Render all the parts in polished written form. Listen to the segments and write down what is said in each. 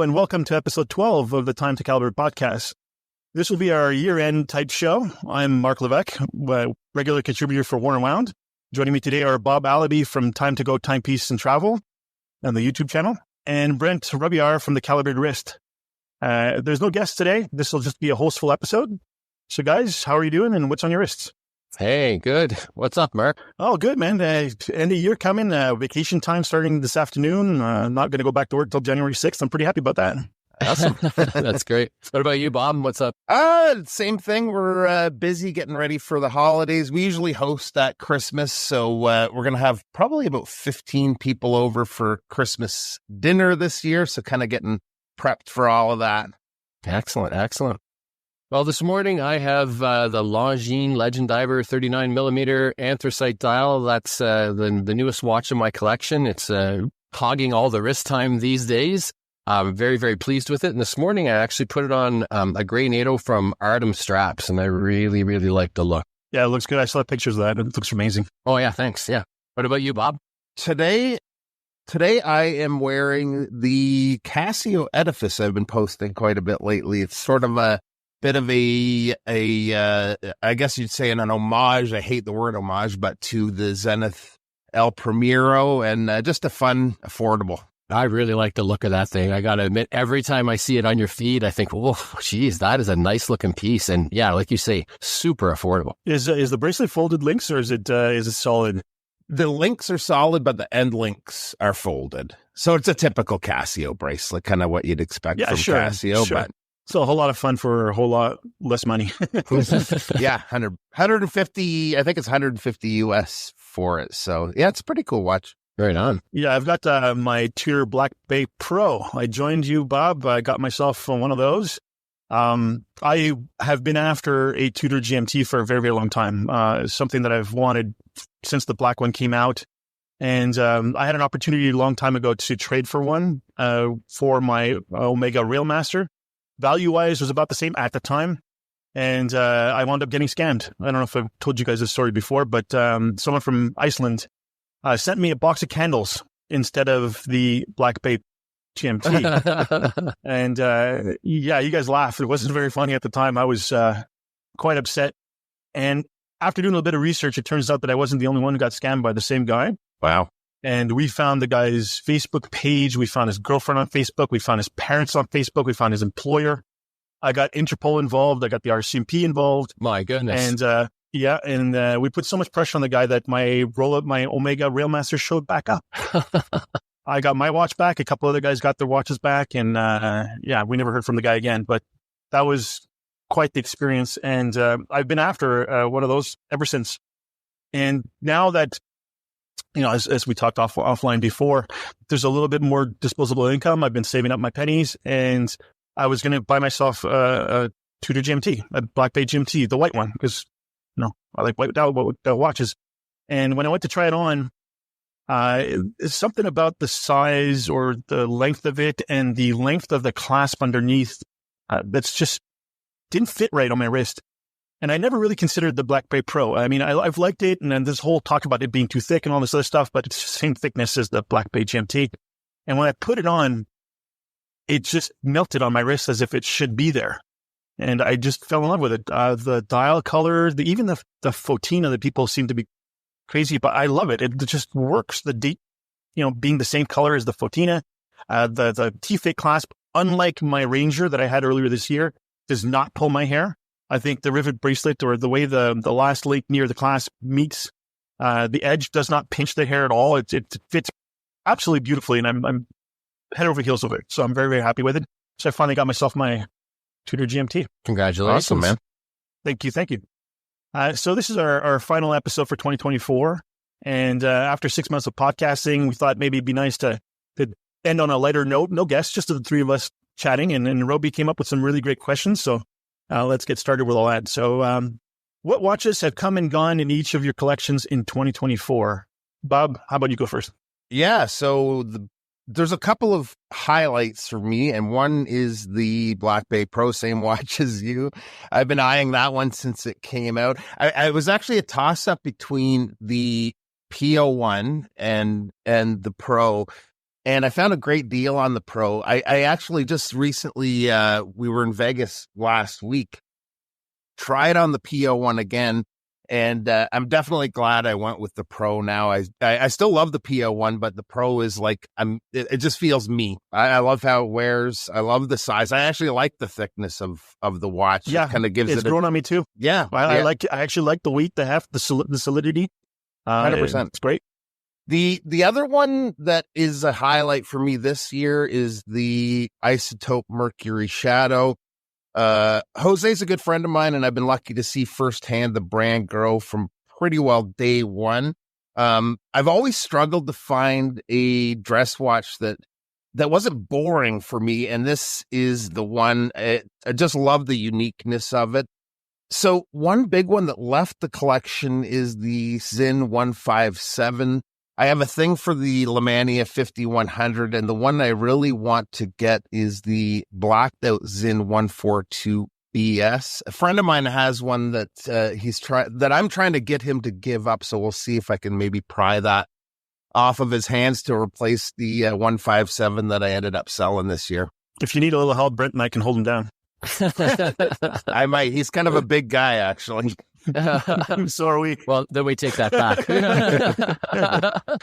and welcome to episode 12 of the Time to Calibrate podcast. This will be our year-end type show. I'm Mark Levesque, regular contributor for Worn and Wound. Joining me today are Bob Allaby from Time to Go Timepiece and Travel on the YouTube channel, and Brent Rubiar from the Calibrated Wrist. There's no guests today. This will just be a hostful episode. So guys, how are you doing and what's on your wrists? Hey, good. What's up, Mark? Oh, good, man. End of year coming, vacation time starting this afternoon. Not going to go back to work till January 6th. I'm pretty happy about that. Awesome. That's great. What about you, Bob? What's up? Same thing. We're busy getting ready for the holidays. We usually host at Christmas, so we're going to have probably about 15 people over for Christmas dinner this year, so kind of getting prepped for all of that. Excellent, excellent. Well, this morning I have the Longines Legend Diver 39mm anthracite dial. That's the newest watch in my collection. It's hogging all the wrist time these days. I'm very, very pleased with it. And this morning I actually put it on a gray NATO from Artem Straps, and I really, really like the look. Yeah, it looks good. I saw pictures of that. It looks amazing. Oh, yeah, thanks. Yeah. What about you, Bob? Today I am wearing the Casio Edifice I've been posting quite a bit lately. It's sort of a bit of I guess you'd say an homage. I hate the word homage, but to the Zenith El Primero, and just a fun, affordable. I really like the look of that thing. I got to admit, every time I see it on your feed, I think, oh, geez, that is a nice looking piece. And yeah, like you say, super affordable. Is the bracelet folded links or is it solid? The links are solid, but the end links are folded. So it's a typical Casio bracelet, kind of what you'd expect from Casio. Sure. But so a whole lot of fun for a whole lot less money. Yeah, 150, I think it's 150 US for it. So yeah, it's a pretty cool watch. Right on. Yeah, I've got my Tudor Black Bay Pro. I joined you, Bob. I got myself one of those. I have been after a Tudor GMT for a very, very long time. Something that I've wanted since the black one came out. And I had an opportunity a long time ago to trade for one for my Omega Railmaster. Value-wise, was about the same at the time. And I wound up getting scammed. I don't know if I've told you guys this story before, but someone from Iceland sent me a box of candles instead of the Black Bay GMT. And yeah, you guys laugh. It wasn't very funny at the time. I was quite upset. And after doing a little bit of research, it turns out that I wasn't the only one who got scammed by the same guy. Wow. And we found the guy's Facebook page. We found his girlfriend on Facebook. We found his parents on Facebook. We found his employer. I got Interpol involved. I got the RCMP involved. My goodness. And yeah, and we put so much pressure on the guy that my Omega Railmaster showed back up. I got my watch back. A couple other guys got their watches back. And yeah, we never heard from the guy again. But that was quite the experience. And I've been after one of those ever since. And now that, as we talked offline before, there's a little bit more disposable income. I've been saving up my pennies, and I was going to buy myself a Tudor GMT, a Black Bay GMT, the white one, because I like white watches. And when I went to try it on, it's something about the size or the length of it and the length of the clasp underneath that's just didn't fit right on my wrist. And I never really considered the Black Bay Pro. I mean, I've liked it, and then this whole talk about it being too thick and all this other stuff, but it's the same thickness as the Black Bay GMT. And when I put it on, it just melted on my wrist as if it should be there. And I just fell in love with it. The dial color, even the Fotina that people seem to be crazy, but I love it. It just works. The deep, being the same color as the Fotina, the T-Fit clasp, unlike my Ranger that I had earlier this year, does not pull my hair. I think the rivet bracelet, or the way the last link near the clasp meets the edge, does not pinch the hair at all. It fits absolutely beautifully, and I'm head over heels with it. So I'm very, very happy with it. So I finally got myself my Tudor GMT. Congratulations, awesome, man. Thank you. So this is our final episode for 2024. And after 6 months of podcasting, we thought maybe it'd be nice to end on a lighter note. No guests, just the three of us chatting. And Roby came up with some really great questions. So let's get started with all that. So what watches have come and gone in each of your collections in 2024? Bob, how about you go first? Yeah, so there's a couple of highlights for me, and one is the Black Bay Pro, same watch as you. I've been eyeing that one since it came out. I was actually a toss-up between the PO1 and the Pro. and I found a great deal on the Pro. I actually just recently, we were in Vegas last week, tried on the PO1 again, and I'm definitely glad I went with the Pro now. I still love the PO1, but the Pro is like, it just feels me. I love how it wears. I love the size. I actually like the thickness of the watch. Yeah, it kind of gives it's grown on me too. Yeah, I actually like the weight, the heft, the solidity. 100%. It's great. The other one that is a highlight for me this year is the Isotope Mercury Shadow. Jose's a good friend of mine, and I've been lucky to see firsthand the brand grow from pretty well day one. I've always struggled to find a dress watch that wasn't boring for me, and this is the one. I just love the uniqueness of it. So one big one that left the collection is the Zinn 157. I have a thing for the Lemania 5100, and the one I really want to get is the blacked out Zinn 142 BS. A friend of mine has one that that I'm trying to get him to give up, so we'll see if I can maybe pry that off of his hands to replace the 157 that I ended up selling this year. If you need a little help, Brenton, I can hold him down. I might. He's kind of a big guy, actually. So are we. Well, then we take that back.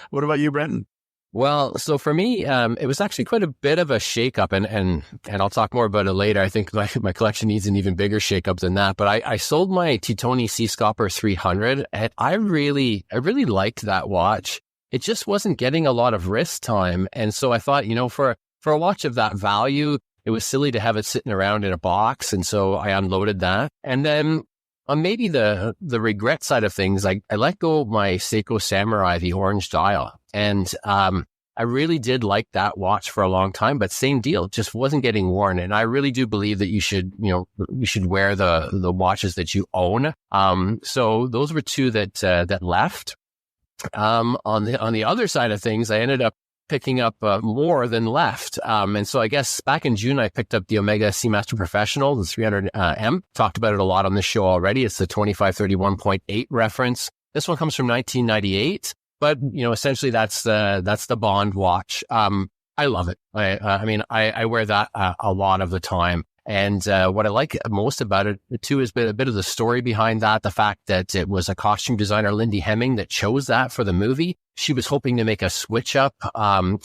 What about you, Brenton? Well, so for me, it was actually quite a bit of a shakeup, and I'll talk more about it later. I think my collection needs an even bigger shakeup than that. But I sold my Titoni Seascalper 300, and I really liked that watch. It just wasn't getting a lot of wrist time, and so I thought, for a watch of that value, it was silly to have it sitting around in a box, and so I unloaded that. And then on maybe the regret side of things, I let go of my Seiko Samurai, the orange dial. And I really did like that watch for a long time, but same deal, just wasn't getting worn. And I really do believe that you should wear the watches that you own. So those were two that left. On the other side of things, I ended up picking up more than left. And so I guess back in June, I picked up the Omega Seamaster Professional, the 300M. Talked about it a lot on this show already. It's the 2531.8 reference. This one comes from 1998, but essentially that's the Bond watch. I love it. I wear that a lot of the time. And what I like most about it, too, is a bit of the story behind that. The fact that it was a costume designer, Lindy Hemming, that chose that for the movie. She was hoping to make a switch up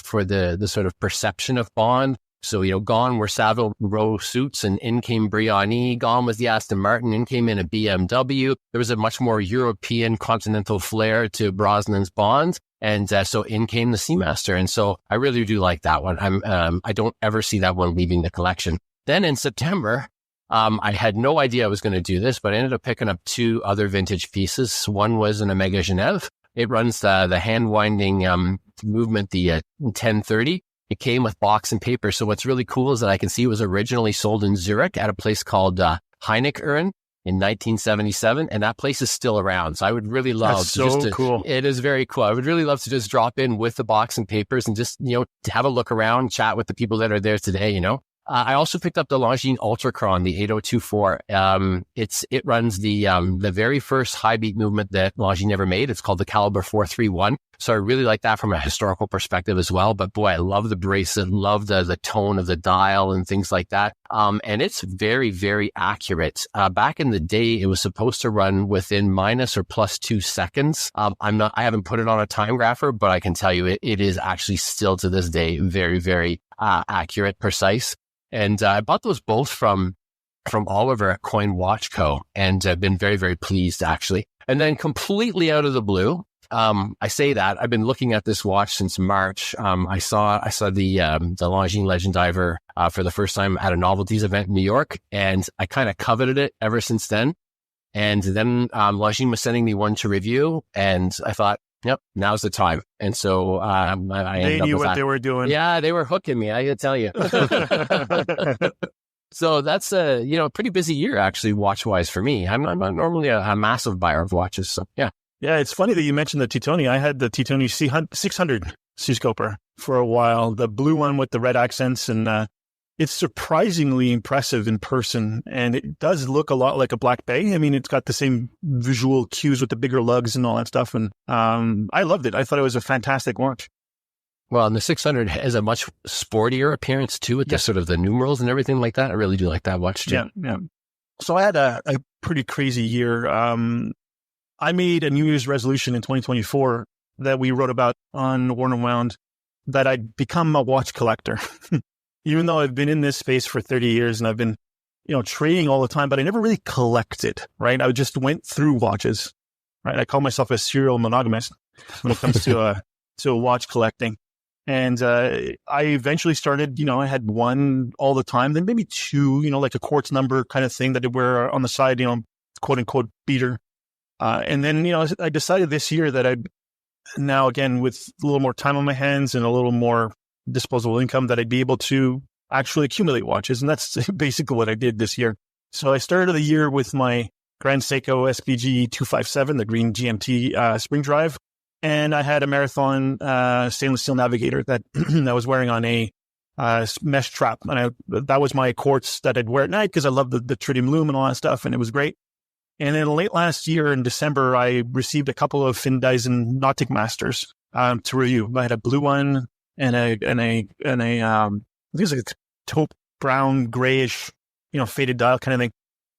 for the sort of perception of Bond. So, gone were Savile Row suits, and in came Brioni. Gone was the Aston Martin, in came in a BMW. There was a much more European continental flair to Brosnan's Bond. And so in came the Seamaster. And so I really do like that one. I don't ever see that one leaving the collection. Then in September, I had no idea I was going to do this, but I ended up picking up two other vintage pieces. One was an Omega Genève. It runs the hand-winding movement, the 1030. It came with box and paper. So what's really cool is that I can see it was originally sold in Zurich at a place called Heineken in 1977, and that place is still around. So I would really love cool. It is very cool. I would really love to just drop in with the box and papers and just, to have a look around, chat with the people that are there today, I also picked up the Longines Ultrachron, the 8024. It runs the very first high beat movement that Longines ever made. It's called the Caliber 431. So I really like that from a historical perspective as well. But boy, I love the bracelet, love the tone of the dial and things like that. And it's very, very accurate. Back in the day, it was supposed to run within minus or plus 2 seconds. I haven't put it on a time grapher, but I can tell you it is actually still to this day very, very accurate, precise. And I bought those both from Oliver at Coin Watch Co. And I've been very, very pleased, actually. And then completely out of the blue, I say that I've been looking at this watch since March. I saw the Longines Legend Diver for the first time at a novelties event in New York, and I kind of coveted it ever since then. And then Longines was sending me one to review, and I thought, yep, now's the time. And so I ended up with They knew what they were doing. Yeah, they were hooking me, I gotta tell you. So that's a pretty busy year, actually, watch-wise for me. I'm not normally a massive buyer of watches, so yeah. Yeah, it's funny that you mentioned the Titoni. I had the Titoni 600 Seascoper for a while, the blue one with the red accents, and it's surprisingly impressive in person, and it does look a lot like a Black Bay. I mean, it's got the same visual cues with the bigger lugs and all that stuff, and I loved it. I thought it was a fantastic watch. Well, and the 600 has a much sportier appearance too, with the sort of the numerals and everything like that. I really do like that watch too. Yeah. So I had a pretty crazy year. I made a New Year's resolution in 2024 that we wrote about on Worn and Wound, that I'd become a watch collector. Even though I've been in this space for 30 years and I've been, trading all the time, but I never really collected, right? I just went through watches, right? I call myself a serial monogamist when it comes to watch collecting. And I eventually started, I had one all the time, then maybe two, like a quartz number kind of thing that I'd wear on the side, quote unquote beater. And then, I decided this year that I'd now, again, with a little more time on my hands and a little more disposable income, that I'd be able to actually accumulate watches. And that's basically what I did this year. So I started the year with my Grand Seiko SPG 257, the green GMT spring drive. And I had a Marathon stainless steel navigator that I was wearing on a mesh trap. And that was my quartz that I'd wear at night because I love the tritium lume and all that stuff. And it was great. And then late last year in December, I received a couple of Finn Dyson Nautic Masters to review. I had a blue one and a I think it's like a taupe brown, grayish, faded dial kind of thing.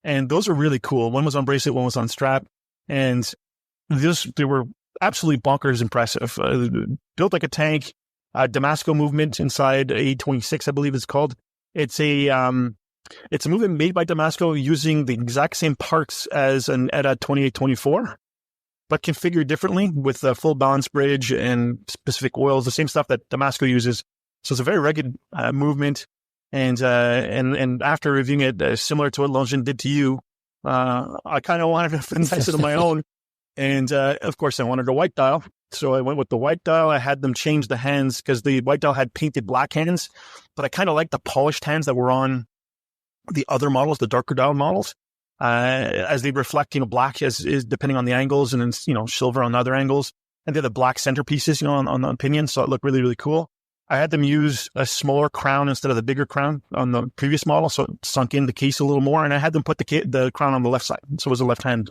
And those are really cool. One was on bracelet, one was on strap. And they were absolutely bonkers impressive. Built like a tank, Damasco movement inside A26, I believe it's called. It's a movement made by Damasco using the exact same parts as an ETA 2824, but configured differently with a full balance bridge and specific oils, the same stuff that Damasco uses. So it's a very rugged movement. And after reviewing it, similar to what Longines did to you, I kind of wanted to finesse it on my own. And of course, I wanted a white dial. So I went with the white dial. I had them change the hands because the white dial had painted black hands, but I kind of liked the polished hands that were on the other models, the darker dial models, as they reflect, black is depending on the angles, and then, silver on other angles. And they're the black centerpieces, on the pinion. So it looked really, really cool. I had them use a smaller crown instead of the bigger crown on the previous model. So it sunk in the case a little more. And I had them put the crown on the left side. So it was a left-hand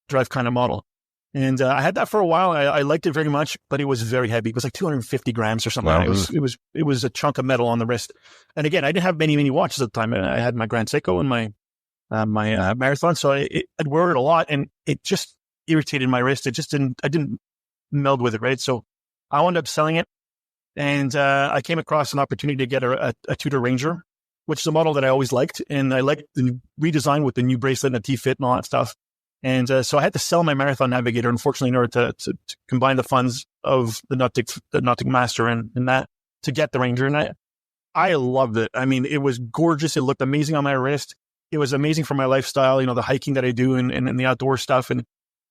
drive kind of model. And I had that for a while. I liked it very much, but it was very heavy. It was like 250 grams or something. Wow. It was a chunk of metal on the wrist. And again, I didn't have many watches at the time. I had my Grand Seiko and my Marathon. So I'd wear it a lot, and it just irritated my wrist. I didn't meld with it, right? So I wound up selling it. And I came across an opportunity to get a Tudor Ranger, which is a model that I always liked. And I liked the redesign with the new bracelet and the T-fit and all that stuff. And so I had to sell my Marathon Navigator, unfortunately, in order to combine the funds of the Nautic Master and that to get the Ranger. And I loved it. I mean, it was gorgeous. It looked amazing on my wrist. It was amazing for my lifestyle, the hiking that I do and the outdoor stuff.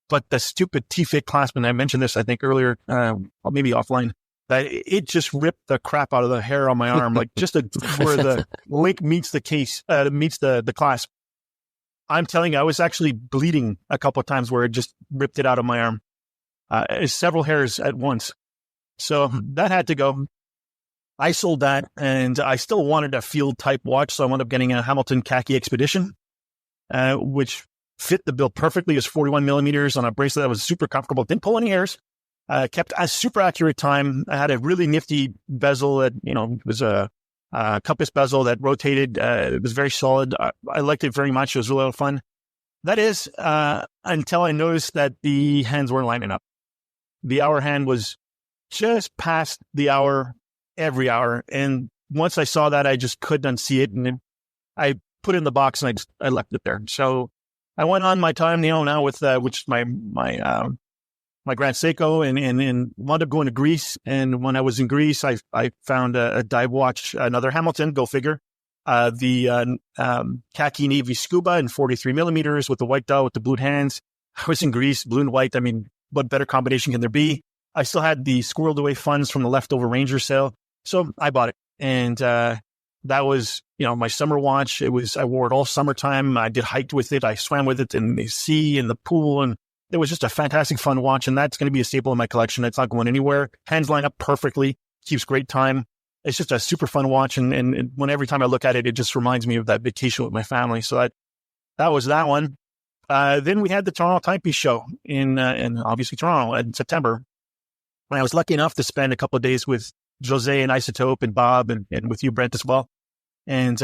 But the stupid T-fit clasp, and I mentioned this, I think, earlier, maybe offline, that it just ripped the crap out of the hair on my arm, like just where the link meets the case, meets the clasp. I'm telling you, I was actually bleeding a couple of times where it just ripped it out of my arm, several hairs at once. So that had to go. I sold that, and I still wanted a field type watch, so I wound up getting a Hamilton Khaki Expedition, which fit the bill perfectly. It was 41 millimeters on a bracelet that was super comfortable. Didn't pull any hairs. Kept a super accurate time. I had a really nifty bezel that, it was a compass bezel that rotated. It was very solid. I liked it very much. It was a lot of fun. That is, until I noticed that the hands weren't lining up. The hour hand was just past the hour every hour. And once I saw that, I just couldn't unsee it. And I put it in the box and I left it there. So I went on my time, now with, which my Grand Seiko and wound up going to Greece. And when I was in Greece, I found a dive watch, another Hamilton, go figure, the khaki navy scuba in 43 millimeters with the white dial with the blue hands. I was in Greece, blue and white. I mean, what better combination can there be? I still had the squirreled away funds from the leftover Ranger sale. So I bought it. And that was, my summer watch. I wore it all summertime. I did hike with it. I swam with it in the sea, in the pool, and it was just a fantastic fun watch, and that's going to be a staple in my collection. It's not going anywhere. Hands line up perfectly. Keeps great time. It's just a super fun watch, and when every time I look at it, it just reminds me of that vacation with my family. So that was that one. Then we had the Toronto Timepiece Show in obviously Toronto in September. And I was lucky enough to spend a couple of days with Jose and Isotope and Bob and with you, Brent, as well. And,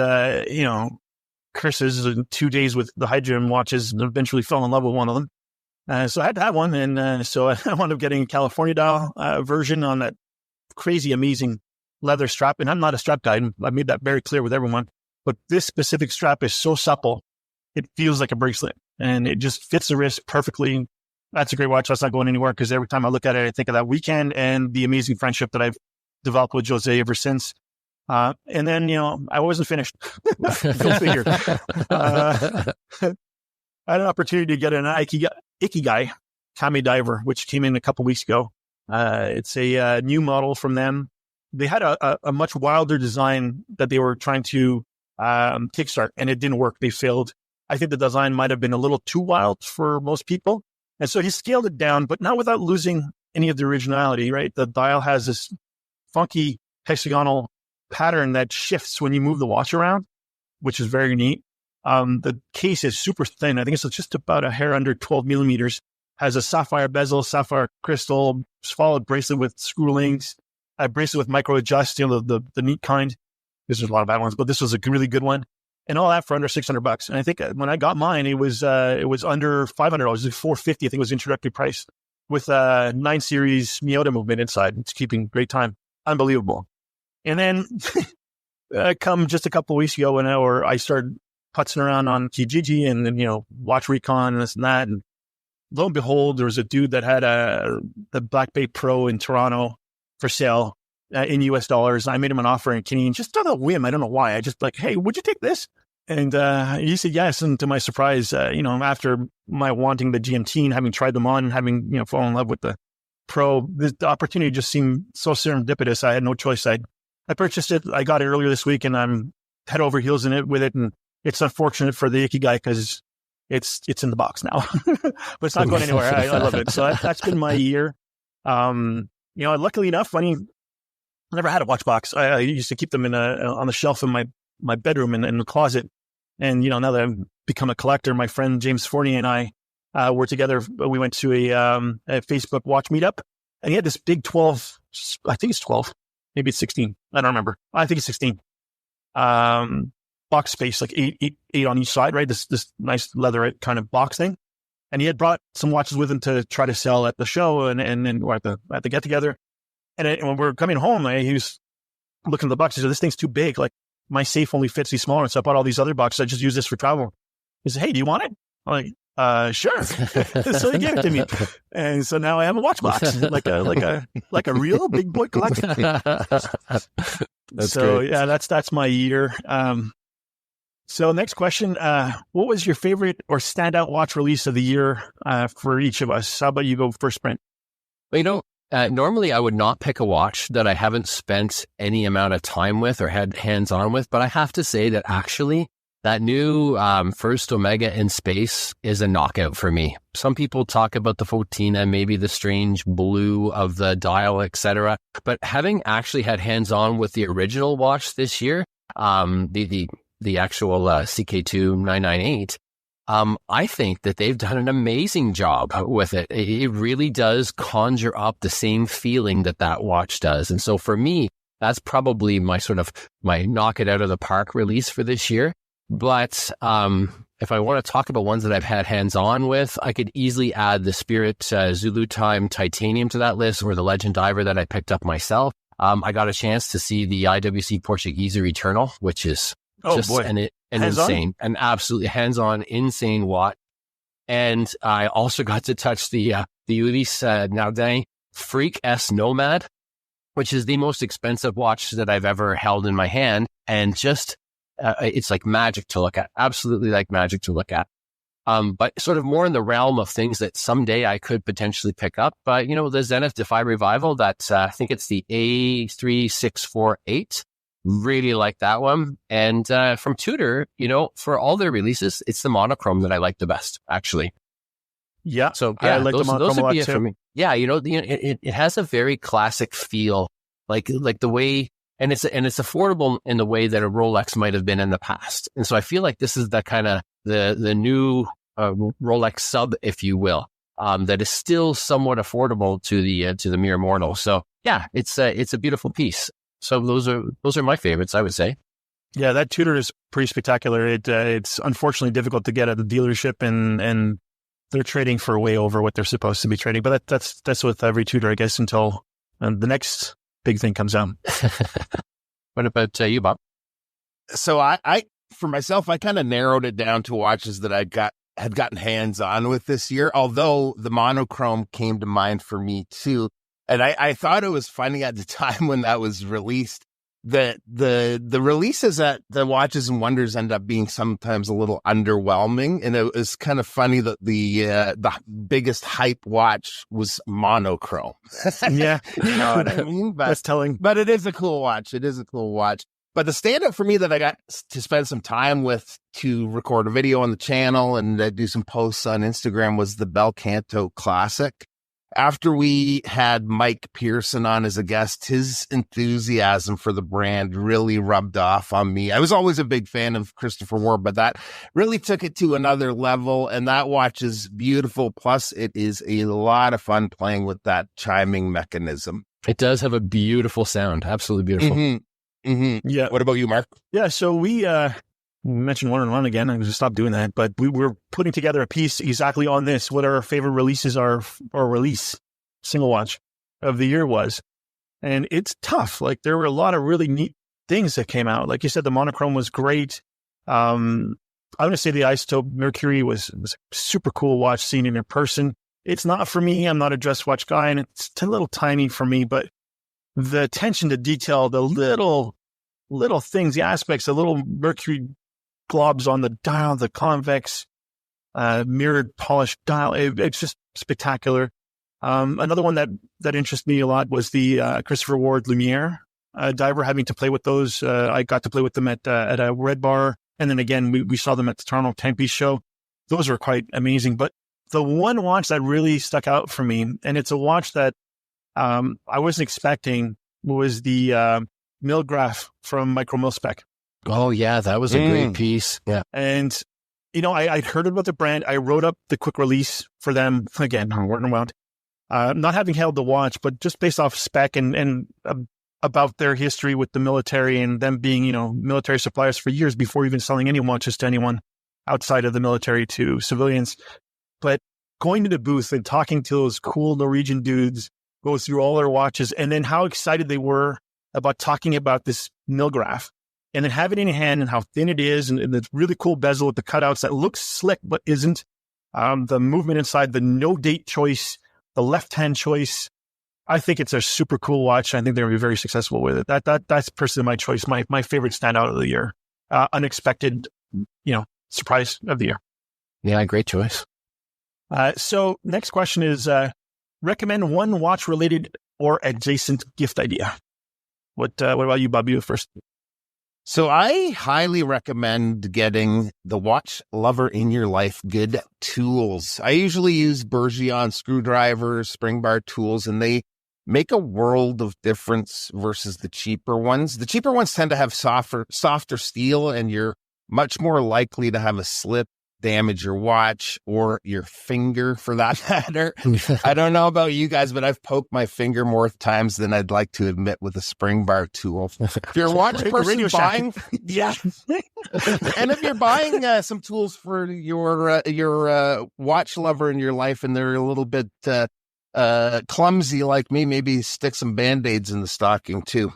Chris is 2 days with the Hydrogen watches and eventually fell in love with one of them. So I had to have one. And so I wound up getting a California dial version on that crazy, amazing leather strap. And I'm not a strap guy. I made that very clear with everyone. But this specific strap is so supple, it feels like a bracelet. And it just fits the wrist perfectly. That's a great watch. That's not going anywhere because every time I look at it, I think of that weekend and the amazing friendship that I've developed with Jose ever since. And then, I wasn't finished. Go figure. I had an opportunity to get an Ikigai Kami diver, which came in a couple weeks ago. It's a new model from them. They had a much wilder design that they were trying to kickstart, and it didn't work. They failed. I think the design might have been a little too wild for most people. And so he scaled it down, but not without losing any of the originality, right? The dial has this funky hexagonal pattern that shifts when you move the watch around, which is very neat. The case is super thin. I think it's just about a hair under 12 millimeters. Has a sapphire bezel, sapphire crystal, followed bracelet with screw links, a bracelet with micro adjust, the neat kind. There's a lot of bad ones, but this was a really good one. And all that for under $600. And I think when I got mine, it was under $500. It was $450. I think it was introductory price with a 9 series Miyota movement inside. It's keeping great time. Unbelievable. And then come just a couple of weeks ago when I started putzing around on Kijiji and then, watch recon and this and that. And lo and behold, there was a dude that had the Black Bay Pro in Toronto for sale in US dollars. I made him an offer in Canadian, just on a whim. I don't know why. I just hey, would you take this? And he said yes. And to my surprise, after my wanting the GMT and having tried them on and having, fallen in love with the Pro, the opportunity just seemed so serendipitous. I had no choice. I purchased it. I got it earlier this week and I'm head over heels with it. And it's unfortunate for the Ikigai because it's in the box now, but it's not going anywhere. I love it. So that's been my year. Luckily enough, I never had a watch box. I used to keep them on the shelf in my bedroom in the closet. And, now that I've become a collector, my friend James Fournier and I were together. We went to a Facebook watch meetup and he had this big 12, I think it's 12, maybe it's 16. I don't remember. I think it's 16. Box space, like eight on each side, right? This nice leatherette kind of box thing. And he had brought some watches with him to try to sell at the show or at the get together. And when we were coming home, he was looking at the box. He said, "This thing's too big. Like my safe only fits these smaller." So I bought all these other boxes. I just use this for travel. He said, "Hey, do you want it?" I'm like, "Sure." So he gave it to me. And so now I have a watch box, like a real big boy collection. That's so great. Yeah, that's my year. So next question, what was your favorite or standout watch release of the year for each of us? How about you go first, Brent? Well, normally I would not pick a watch that I haven't spent any amount of time with or had hands-on with, but I have to say that actually that new first Omega in space is a knockout for me. Some people talk about the Fotina, maybe the strange blue of the dial, etc. But having actually had hands-on with the original watch this year, the actual CK2 998, I think that they've done an amazing job with it. It really does conjure up the same feeling that watch does. And so for me, that's probably my knock it out of the park release for this year. But if I want to talk about ones that I've had hands-on with, I could easily add the Spirit Zulu Time Titanium to that list, or the Legend Diver that I picked up myself. I got a chance to see the IWC Portugueser Eternal, which is an insane, an absolutely hands-on, insane watch. And I also got to touch the Ulysse Naudin Freak S Nomad, which is the most expensive watch that I've ever held in my hand. And just, it's like magic to look at, absolutely like magic to look at. But sort of more in the realm of things that someday I could potentially pick up. But, the Zenith Defy Revival, that's, I think it's the A3648. Really like that one. And from Tudor, for all their releases, it's the monochrome that I like the best, actually. Yeah. So yeah, I like the monochrome a lot too. For me. Yeah, it has a very classic feel, like the way, and it's affordable in the way that a Rolex might have been in the past. And so I feel like this is the kind of the new Rolex sub, if you will, that is still somewhat affordable to the mere mortal. So yeah, it's a beautiful piece. So those are my favorites, I would say. Yeah, that Tudor is pretty spectacular. It's unfortunately difficult to get at the dealership, and they're trading for way over what they're supposed to be trading. But that's with every Tudor, I guess, until the next big thing comes out. What about you, Bob? So I for myself, I kind of narrowed it down to watches that had gotten hands on with this year. Although the monochrome came to mind for me too, and I thought it was funny at the time when that was released that the releases at the Watches and Wonders end up being sometimes a little underwhelming, and it was kind of funny that the biggest hype watch was monochrome. Yeah, you know what I mean. But, that's telling. But it is a cool watch. It is a cool watch. But the standout for me that I got to spend some time with to record a video on the channel and do some posts on Instagram was the Bel Canto Classic. After we had Mike Pearson on as a guest, his enthusiasm for the brand really rubbed off on me. I was always a big fan of Christopher Ward, but that really took it to another level. And that watch is beautiful. Plus, it is a lot of fun playing with that chiming mechanism. It does have a beautiful sound. Absolutely beautiful. Mm-hmm. Mm-hmm. Yeah. What about you, Mark? Yeah. So we mentioned 1-on-1 again. I'm going to stop doing that. But we were putting together a piece exactly on this, what our favorite releases are, or release single watch of the year was. And it's tough. Like, there were a lot of really neat things that came out. Like you said, the monochrome was great. I'm going to say the Isotope Mercury was a super cool watch seen in person. It's not for me. I'm not a dress watch guy, and it's a little tiny for me, but the attention to detail, the little things, the aspects, the little mercury globs on the dial, the convex, mirrored polished dial. It's just spectacular. Another one that interests me a lot was the Christopher Ward Lumiere diver, having to play with those. I got to play with them at a Red Bar. And then again, we saw them at the Toronto 10-piece show. Those were quite amazing. But the one watch that really stuck out for me, and it's a watch that I wasn't expecting, was the Milgraph from Micromilspec. Oh, yeah, that was a great piece. Yeah. And, I'd heard about the brand. I wrote up the quick release for them. Again, I'm working around. Not having held the watch, but just based off spec and about their history with the military and them being, military suppliers for years before even selling any watches to anyone outside of the military to civilians. But going to the booth and talking to those cool Norwegian dudes, go through all their watches, and then how excited they were about talking about this Milgraph, and then have it in your hand and how thin it is, and the really cool bezel with the cutouts that looks slick but isn't. The movement inside, the no date choice, the left-hand choice. I think it's a super cool watch. I think they're going to be very successful with it. That's personally my choice, my favorite standout of the year. Unexpected, surprise of the year. Yeah, great choice. So next question is, recommend one watch-related or adjacent gift idea. What about you, Bob? You first. So I highly recommend getting the watch lover in your life good tools. I usually use Bergeon screwdrivers, spring bar tools, and they make a world of difference versus the cheaper ones. The cheaper ones tend to have softer steel, and you're much more likely to have a slip, damage your watch or your finger for that matter. I don't know about you guys, but I've poked my finger more times than I'd like to admit with a spring bar tool. If you're a watch person buying, yeah. And if you're buying some tools for your watch lover in your life and they're a little bit clumsy like me, maybe stick some Band-Aids in the stocking too.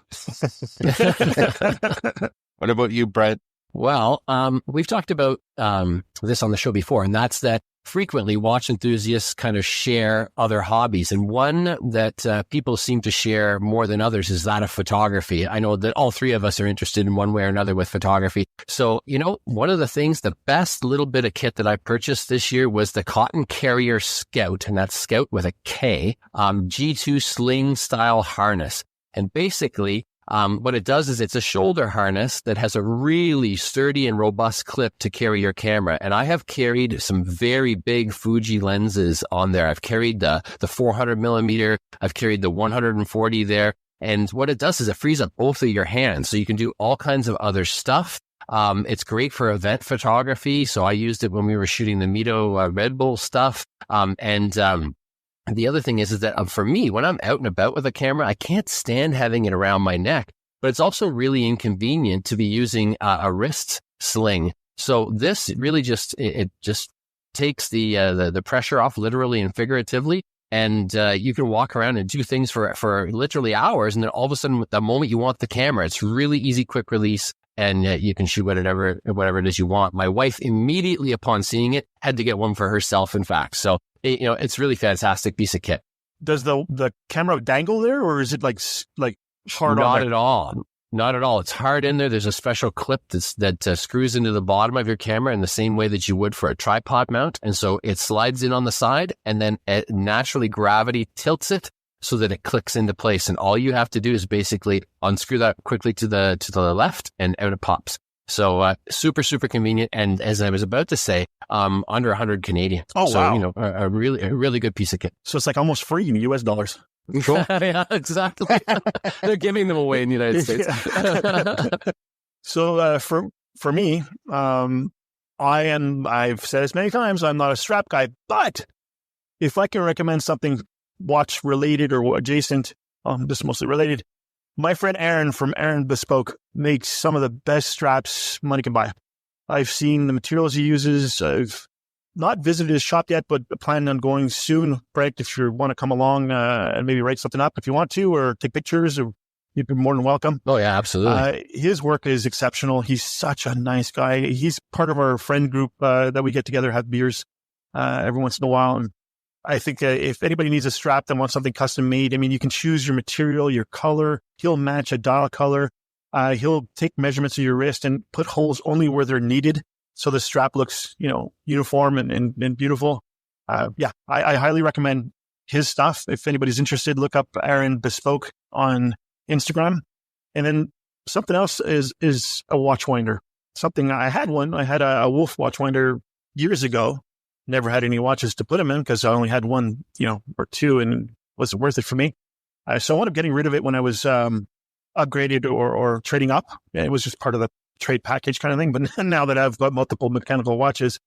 What about you, Brett? Well, we've talked about this on the show before, and that's that frequently watch enthusiasts kind of share other hobbies. And one that people seem to share more than others is that of photography. I know that all three of us are interested in one way or another with photography. So, one of the things, the best little bit of kit that I purchased this year was the Coton Carrier Scout, and that's Scout with a K, G2 Sling style harness. And basically, what it does is it's a shoulder harness that has a really sturdy and robust clip to carry your camera. And I have carried some very big Fuji lenses on there. I've carried the 400 millimeter. I've carried the 140 there. And what it does is it frees up both of your hands. So you can do all kinds of other stuff. It's great for event photography. So I used it when we were shooting the Mito Red Bull stuff. The other thing is that for me, when I'm out and about with a camera, I can't stand having it around my neck. but it's also really inconvenient to be using a wrist sling. So this really just takes the pressure off, literally and figuratively. And you can walk around and do things for literally hours. And then all of a sudden, the moment you want the camera, it's really easy, quick release. And you can shoot whatever it is you want. My wife, immediately upon seeing it, had to get one for herself, in fact. So, it's really fantastic piece of kit. Does the camera dangle there, or is it like hard on there? Not at all. Not at all. It's hard in there. There's a special clip that screws into the bottom of your camera in the same way that you would for a tripod mount. And so it slides in on the side, and then naturally gravity tilts it so that it clicks into place. And all you have to do is basically unscrew that quickly to the left, and out it pops. So super, super convenient. And as I was about to say, under 100 Canadian. Oh, so, wow. A really good piece of kit. So it's like almost free in US dollars. Cool. Yeah, exactly. They're giving them away in the United States. So for me, I've said this many times, I'm not a strap guy, but if I can recommend something watch related or adjacent, this is mostly related, my friend Aaron from Aaron Bespoke makes some of the best straps money can buy. I've seen the materials he uses. I've not visited his shop yet, but planning on going soon. Brett, if you want to come along and maybe write something up if you want to, or take pictures, or you'd be more than welcome. Oh, yeah, absolutely. His work is exceptional. He's such a nice guy. He's part of our friend group that we get together, have beers every once in a while. And I think if anybody needs a strap that wants something custom made, I mean, you can choose your material, your color. He'll match a dial color. He'll take measurements of your wrist and put holes only where they're needed, so the strap looks, uniform and beautiful. I highly recommend his stuff. If anybody's interested, look up Aaron Bespoke on Instagram. And then something else is a watch winder. Something I had a Wolf watch winder years ago. Never had any watches to put them in because I only had one, or two, and it wasn't worth it for me. So I wound up getting rid of it when I was upgraded or trading up. It was just part of the trade package kind of thing. But now that I've got multiple mechanical watches,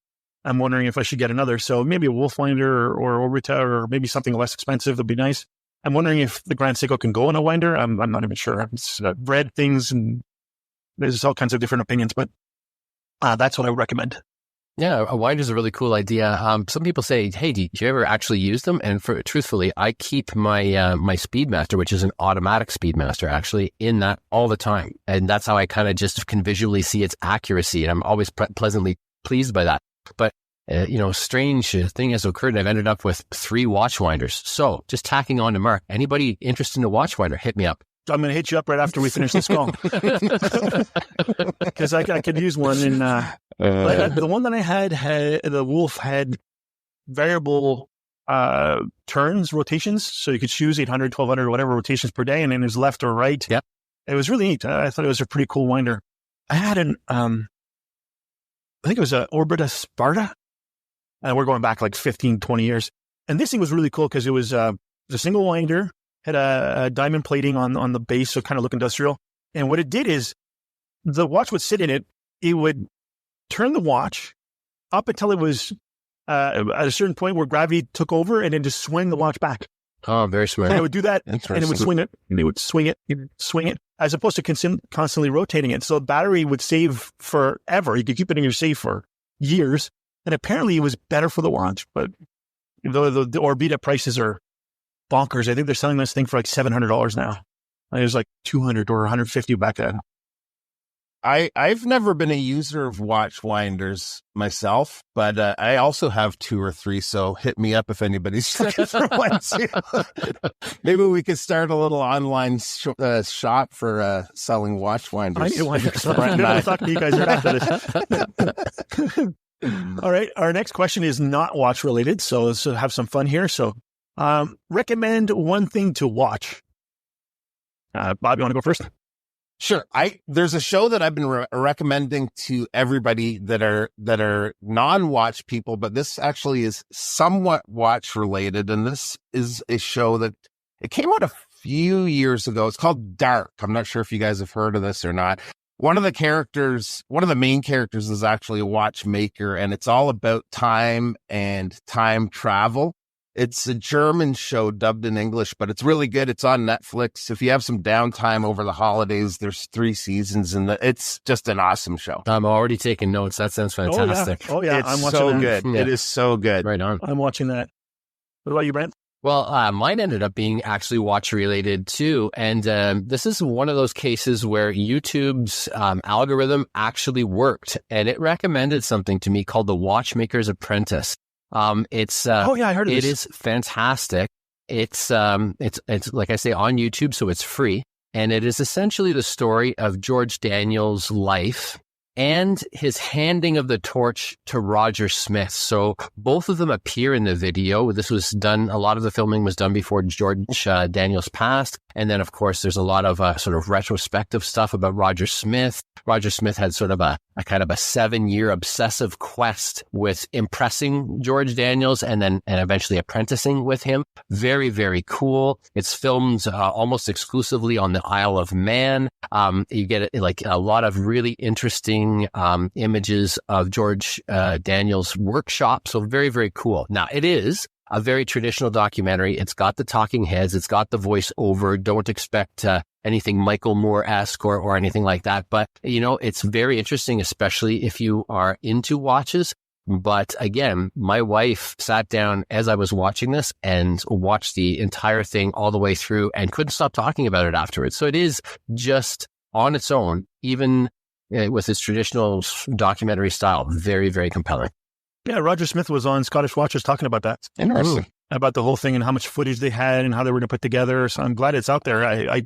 I'm wondering if I should get another. So maybe a Wolf winder or Orbita, or maybe something less expensive would be nice. I'm wondering if the Grand Seiko can go in a winder. I'm not even sure. I've read things and there's all kinds of different opinions, but that's what I would recommend. Yeah, a winder is a really cool idea. Some people say, hey, do you ever actually use them? And truthfully, I keep my Speedmaster, which is an automatic Speedmaster, actually, in that all the time. And that's how I kind of just can visually see its accuracy. And I'm always pleasantly pleased by that. But, strange thing has occurred. I've ended up with 3 watch winders. So just tacking on to Mark, anybody interested in a watch winder, hit me up. I'm going to hit you up right after we finish this call. Because I could use one. And the one that I had, the Wolf had variable rotations. So you could choose 800, 1200, whatever rotations per day. And then there's left or right. Yep. It was really neat. I thought it was a pretty cool winder. I had I think it was an Orbita Sparta. And we're going back like 15, 20 years. And this thing was really cool because it was a single winder. Had a diamond plating on the base, so kind of look industrial. And what it did is the watch would sit in it. It would turn the watch up until it was at a certain point where gravity took over, and then just swing the watch back. Oh, very smart. And it would do that, and it would swing it, and it would swing it, as opposed to constantly rotating it. So the battery would save forever. You could keep it in your safe for years. And apparently it was better for the watch. But the Orbita prices are bonkers. I think they're selling this thing for like $700 now. It was like $200 or $150 back then. I've never been a user of watch winders myself, but I also have 2 or 3. So hit me up if anybody's looking for one too. Maybe we could start a little online shop for selling watch winders. I need a winder. I'm going to talk to you guys right after this. All right. Our next question is not watch related. So let's have some fun here. So recommend one thing to watch. Bob, you want to go first? Sure. There's a show that I've been recommending to everybody that are non-watch people, but this actually is somewhat watch related. And this is a show that it came out a few years ago. It's called Dark. I'm not sure if you guys have heard of this or not. One of the main characters is actually a watchmaker, and it's all about time and time travel. It's a German show dubbed in English, but it's really good. It's on Netflix. If you have some downtime over the holidays, there's 3 seasons, and it's just an awesome show. I'm already taking notes. That sounds fantastic. Oh yeah. It's I'm watching so that. good. Yeah. It is so good. Right on. I'm watching that. What about you, Brent? Well, mine ended up being actually watch related too. And this is one of those cases where YouTube's algorithm actually worked, and it recommended something to me called The Watchmaker's Apprentice. It's I heard of it this. is fantastic. It's like I say, on YouTube, so it's free. And it is essentially the story of George Daniels' life and his handing of the torch to Roger Smith. So both of them appear in the video. This was done, a lot of the filming was done before George Daniels passed. And then, of course, there's a lot of sort of retrospective stuff about Roger Smith. Roger Smith had sort of a kind of a 7-year obsessive quest with impressing George Daniels and eventually apprenticing with him. Very, very cool. It's filmed almost exclusively on the Isle of Man. You get like a lot of really interesting images of George Daniels' workshop. So very, very cool. Now, it is a very traditional documentary. It's got the talking heads. It's got the voiceover. Don't expect anything Michael Moore-esque or anything like that. But, it's very interesting, especially if you are into watches. But again, my wife sat down as I was watching this and watched the entire thing all the way through and couldn't stop talking about it afterwards. So it is just on its own, even with its traditional documentary style, very, very compelling. Yeah, Roger Smith was on Scottish Watchers talking about that. Interesting. About the whole thing and how much footage they had and how they were going to put together. So I'm glad it's out there. I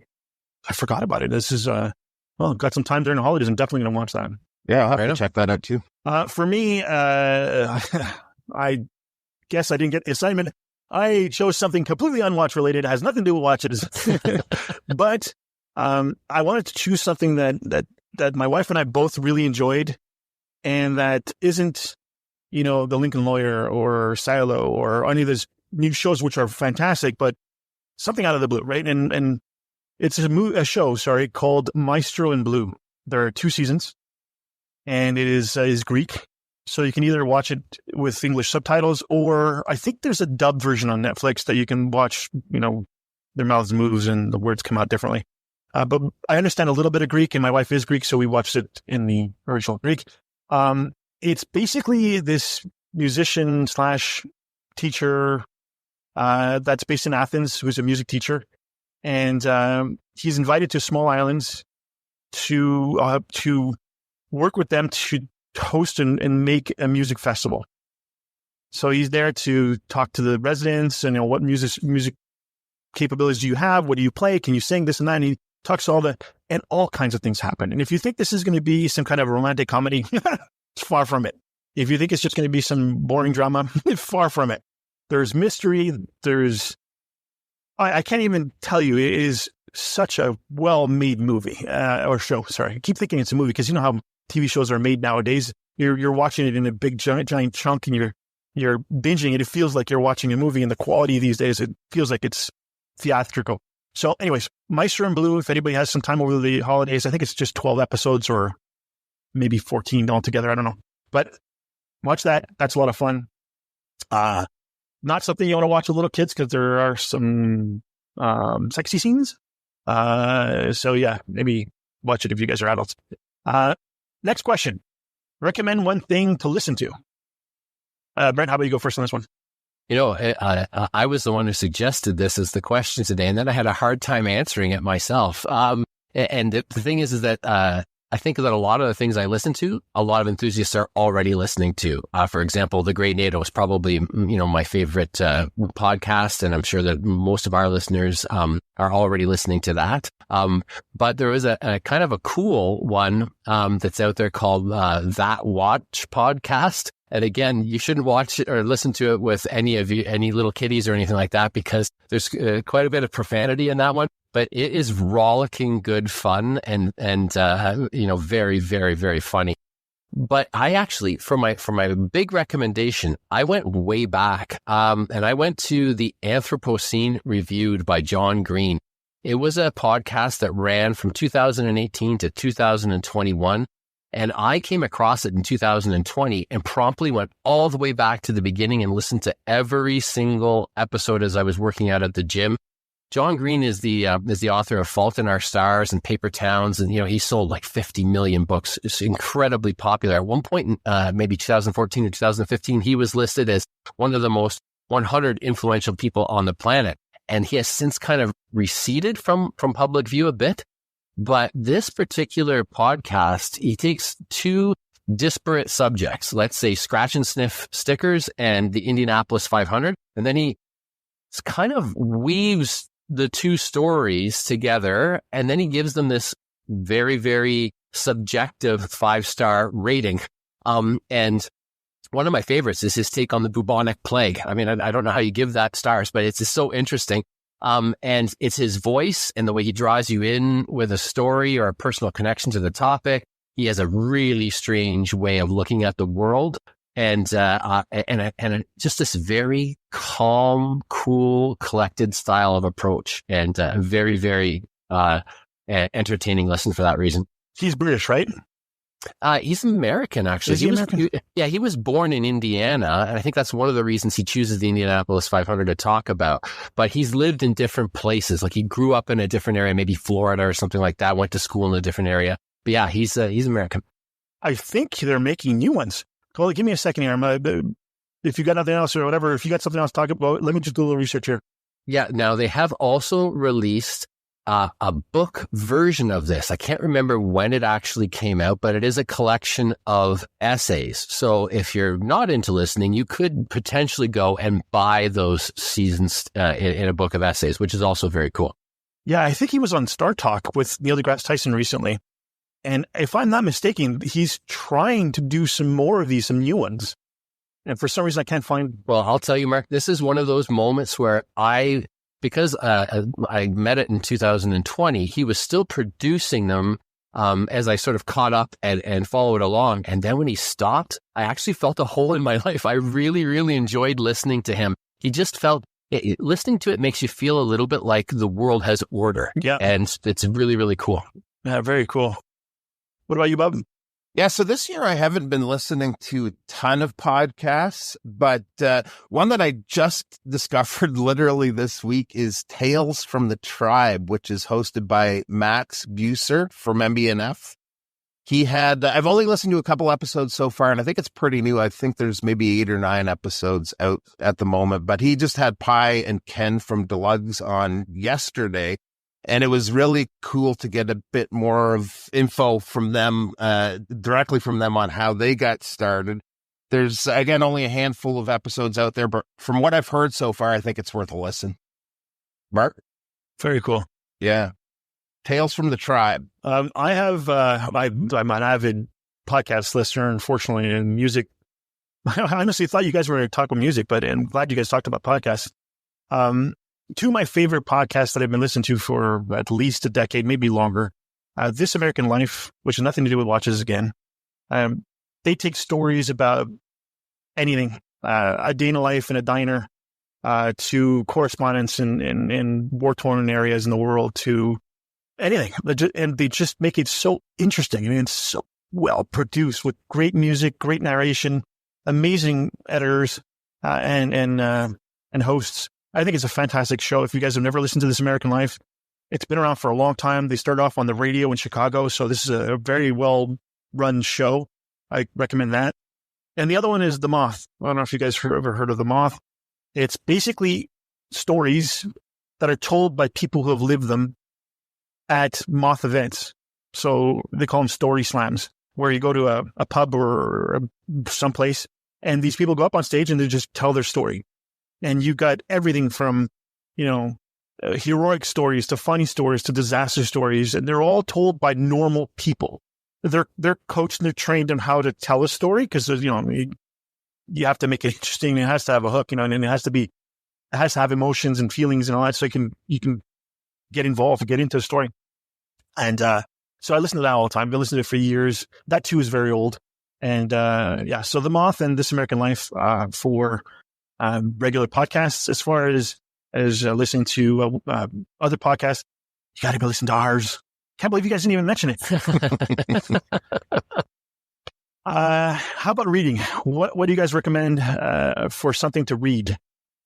forgot about it. This is, got some time during the holidays. I'm definitely going to watch that. Yeah, I'll have to check that out too. For me, I guess I didn't get the assignment. I chose something completely unwatch related. It has nothing to do with watches. But I wanted to choose something that my wife and I both really enjoyed, and that isn't, The Lincoln Lawyer or Silo or any of those new shows, which are fantastic, but something out of the blue, right? And it's a show called Maestro in Blue. There are 2 seasons, and it is Greek. So you can either watch it with English subtitles, or I think there's a dub version on Netflix that you can watch, their mouths moves and the words come out differently. But I understand a little bit of Greek, and my wife is Greek, so we watched it in the original Greek. It's basically this musician / teacher that's based in Athens, who's a music teacher. And he's invited to small islands to work with them to host and make a music festival. So he's there to talk to the residents and, what music capabilities do you have? What do you play? Can you sing this and that? And he talks and all kinds of things happen. And if you think this is going to be some kind of romantic comedy, it's far from it. If you think it's just going to be some boring drama, far from it. There's mystery. I can't even tell you. It is such a well-made movie or show. Sorry, I keep thinking it's a movie because you know how TV shows are made nowadays. You're watching it in a big giant chunk, and you're binging it. It feels like you're watching a movie, and the quality these days, it feels like it's theatrical. So, anyways, Maestro in Blue. If anybody has some time over the holidays, I think it's just 12 episodes or maybe 14 altogether. I don't know, but watch that. That's a lot of fun. Not something you want to watch with little kids because there are some sexy scenes. So yeah, maybe watch it if you guys are adults. Next question. Recommend one thing to listen to. Brent, how about you go first on this one? I was the one who suggested this as the question today, and then I had a hard time answering it myself. And the thing is that I think that a lot of the things I listen to, a lot of enthusiasts are already listening to. For example, The Great NATO is probably, my favorite podcast, and I'm sure that most of our listeners are already listening to that. But there is a kind of a cool one that's out there called That Watch Podcast. And again, you shouldn't watch it or listen to it with any little kiddies or anything like that, because there's quite a bit of profanity in that one. But it is rollicking good fun and very, very, very funny. But I actually, for my big recommendation, I went way back, and I went to the Anthropocene Reviewed by John Green. It was a podcast that ran from 2018 to 2021. And I came across it in 2020 and promptly went all the way back to the beginning and listened to every single episode as I was working out at the gym. John Green is the author of Fault in Our Stars and Paper Towns. And, he sold like 50 million books. It's incredibly popular. At one point in maybe 2014 or 2015, he was listed as one of the most 100 influential people on the planet. And he has since kind of receded from public view a bit. But this particular podcast, he takes two disparate subjects, let's say scratch and sniff stickers and the Indianapolis 500. And then he kind of weaves the two stories together, and then he gives them this very, very subjective 5-star rating. And one of my favorites is his take on the bubonic plague. I mean, I don't know how you give that stars, but it's just so interesting. And it's his voice and the way he draws you in with a story or a personal connection to the topic. He has a really strange way of looking at the world. And just this very calm, cool, collected style of approach, and very, very entertaining listen for that reason. He's British, right? He's American, actually. Is he American? He was born in Indiana, and I think that's one of the reasons he chooses the Indianapolis 500 to talk about. But he's lived in different places. Like he grew up in a different area, maybe Florida or something like that. Went to school in a different area. But yeah, he's American. I think they're making new ones. Well, give me a second here. If you got nothing else or whatever, if you got something else to talk about, let me just do a little research here. Yeah. Now, they have also released a book version of this. I can't remember when it actually came out, but it is a collection of essays. So if you're not into listening, you could potentially go and buy those seasons in a book of essays, which is also very cool. Yeah, I think he was on Star Talk with Neil deGrasse Tyson recently. And if I'm not mistaken, he's trying to do some more of these, some new ones. And for some reason, I can't find. Well, I'll tell you, Mark, this is one of those moments where because I met it in 2020, he was still producing them as I sort of caught up and followed along. And then when he stopped, I actually felt a hole in my life. I really, really enjoyed listening to him. He just felt, listening to it makes you feel a little bit like the world has order. Yeah. And it's really, really cool. Yeah, very cool. What about you, Bob? Yeah, so this year I haven't been listening to a ton of podcasts, but one that I just discovered literally this week is Tales from the Tribe, which is hosted by Max Buser from MBNF. I've only listened to a couple episodes so far, and I think it's pretty new. I think there's maybe 8 or 9 episodes out at the moment, but he just had Pi and Ken from Deluxe on yesterday. And it was really cool to get a bit more of info from them, directly from them on how they got started. There's, again, only a handful of episodes out there, but from what I've heard so far, I think it's worth a listen. Mark? Very cool. Yeah. Tales from the Tribe. I'm an avid podcast listener, unfortunately, and music. I honestly thought you guys were talking music, but I'm glad you guys talked about podcasts. Two of my favorite podcasts that I've been listening to for at least a decade, maybe longer. This American Life, which has nothing to do with watches again. They take stories about anything, a day in a life in a diner, to correspondence in war-torn areas in the world, to anything. And they just make it so interesting. I mean, it's so well produced with great music, great narration, amazing editors, and hosts. I think it's a fantastic show. If you guys have never listened to This American Life, it's been around for a long time. They started off on the radio in Chicago, so this is a very well-run show. I recommend that. And the other one is The Moth. I don't know if you guys have ever heard of The Moth. It's basically stories that are told by people who have lived them at Moth events. So they call them story slams, where you go to a pub or someplace, and these people go up on stage and they just tell their story. And you got everything from, heroic stories to funny stories to disaster stories, and they're all told by normal people. They're coached and they're trained on how to tell a story because you have to make it interesting. It has to have a hook, and it has to have emotions and feelings and all that, so you can get involved and get into the story. And so I listen to that all the time. I've been listening to it for years. That too is very old. And so The Moth and This American Life for regular podcasts. As far as listening to other podcasts, you got to be listening to ours. Can't believe you guys didn't even mention it. How about reading? What do you guys recommend for something to read?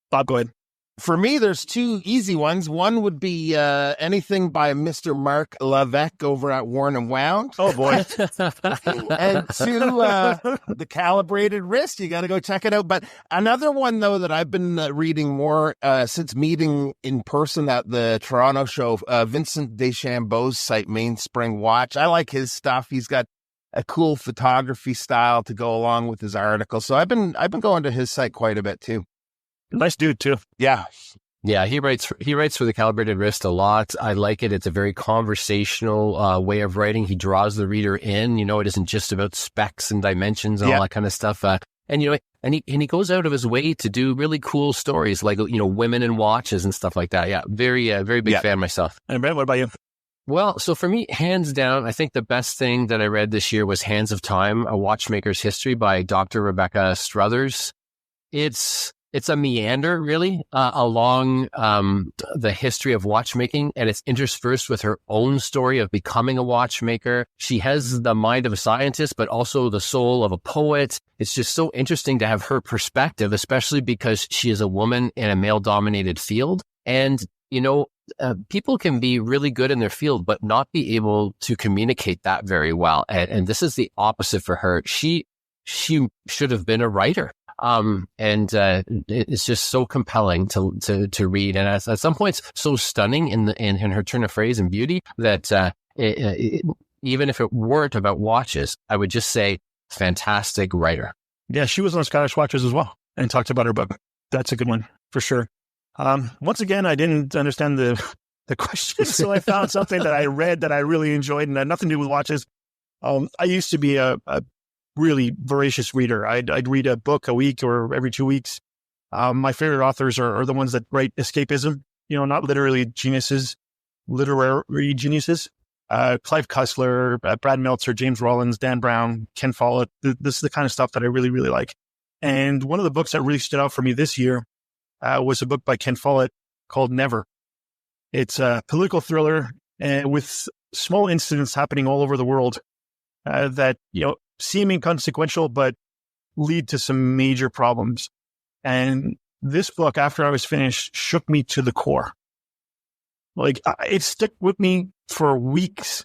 Bob, go ahead. For me, there's two easy ones. One would be anything by Mr. Mark Levesque over at Worn and Wound. Oh, boy. And two, The Calibrated Wrist. You got to go check it out. But another one, though, that I've been reading more since meeting in person at the Toronto show, Vincent Deschambault's site, Mainspring Watch. I like his stuff. He's got a cool photography style to go along with his article. So I've been going to his site quite a bit, too. Nice dude, too. Yeah. Yeah, he writes for the Calibrated Wrist a lot. I like it. It's a very conversational way of writing. He draws the reader in. It isn't just about specs and dimensions and all that kind of stuff. And he goes out of his way to do really cool stories like women and watches and stuff like that. Yeah, very big fan myself. And Brent, what about you? Well, so for me, hands down, I think the best thing that I read this year was Hands of Time: A Watchmaker's History by Dr. Rebecca Struthers. It's a meander, really, along the history of watchmaking, and it's interspersed with her own story of becoming a watchmaker. She has the mind of a scientist, but also the soul of a poet. It's just so interesting to have her perspective, especially because she is a woman in a male-dominated field. And, people can be really good in their field, but not be able to communicate that very well. And this is the opposite for her. She should have been a writer. It's just so compelling to read, and at some points so stunning in her turn of phrase and beauty that even if it weren't about watches, I would just say fantastic writer. Yeah, she was on Scottish Watches as well and talked about her book. That's a good one for sure. Once again, I didn't understand the question, so I found something that I read that I really enjoyed and had nothing to do with watches. I used to be a really voracious reader. I'd read a book a week or every 2 weeks. My favorite authors are the ones that write escapism, not literary geniuses. Clive Cussler, Brad Meltzer, James Rollins, Dan Brown, Ken Follett. This is the kind of stuff that I really, really like. And one of the books that really stood out for me this year was a book by Ken Follett called Never. It's a political thriller with small incidents happening all over the world that, seem inconsequential, but lead to some major problems. And this book, after I was finished, shook me to the core. Like, it stuck with me for weeks.